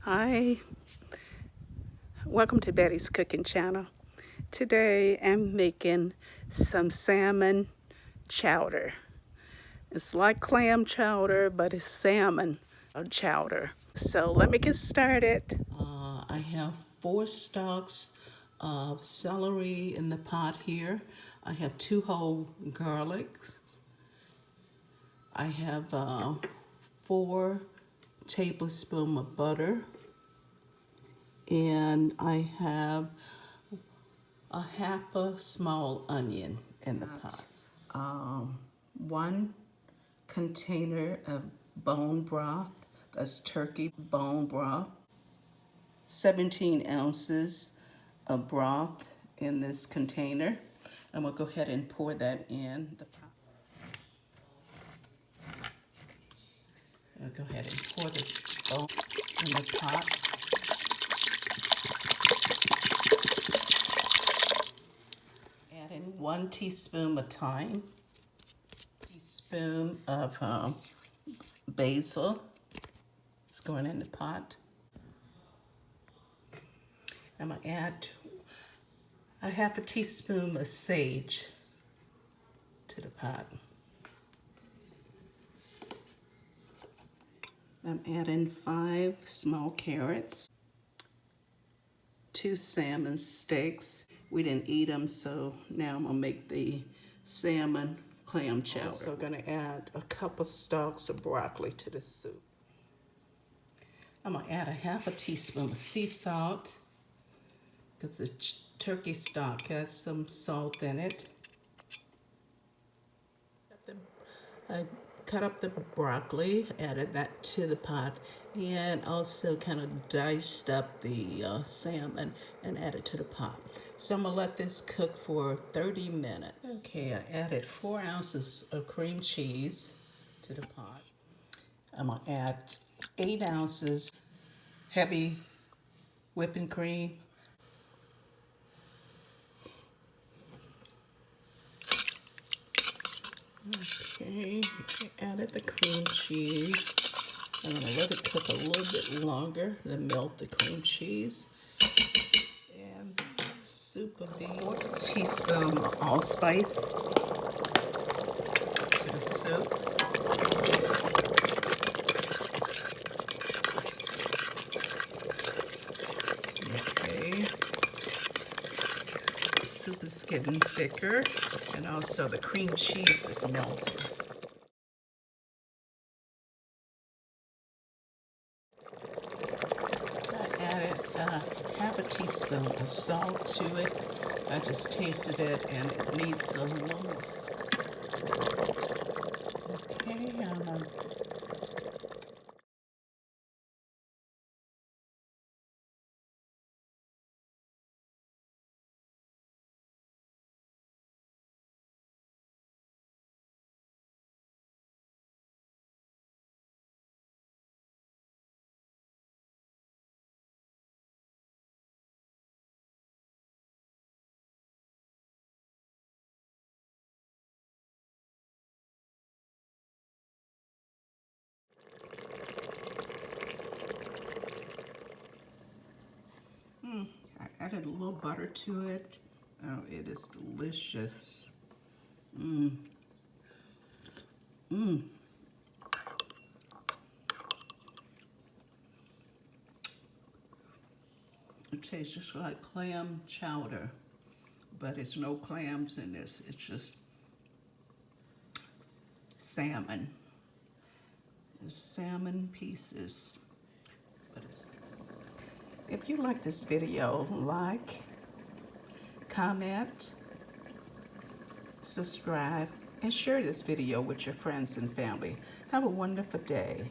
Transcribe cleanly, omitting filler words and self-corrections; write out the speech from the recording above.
Hi, welcome to Betty's Cooking Channel. Today I'm making some salmon chowder. It's like clam chowder, but it's salmon chowder. So let me get started. I have 4 stalks of celery in the pot here. I have 2 whole garlics. I have 4 tablespoons of butter. And I have a half a small onion in the pot. 1 container of bone broth, that's turkey bone broth. 17 ounces of broth in this container. And we'll go ahead and pour that in the pot. I'll go ahead and pour the bone in the pot. Add in 1 teaspoon of thyme, teaspoon of basil. It's going in the pot. I'm going to add a half a teaspoon of sage to the pot. I'm adding 5 small carrots, 2 salmon steaks. We didn't eat them, so now I'm going to make the salmon clam chowder. Also going to add a couple stalks of broccoli to the soup. I'm going to add a half a teaspoon of sea salt because the turkey stock has some salt in it. I cut up the broccoli, added that to the pot, and also kind of diced up the salmon and added to the pot. So I'm going to let this cook for 30 minutes. Okay, I added 4 ounces of cream cheese to the pot. I'm going to add 8 ounces heavy whipping cream. Okay, I added the cream cheese. I'm going to let it cook a little bit longer to melt the cream cheese. And soup of the 1 teaspoon of allspice to the soup. Okay. The soup is getting thicker, and also the cream cheese is melting. I added half a teaspoon of salt to it. I just tasted it, and it needs a little more. Okay, I added a little butter to it. Oh, it is delicious. It tastes just like clam chowder, but it's no clams in this. It's just salmon. It's salmon pieces. But if you like this video, like, comment, subscribe, and share this video with your friends and family. Have a wonderful day.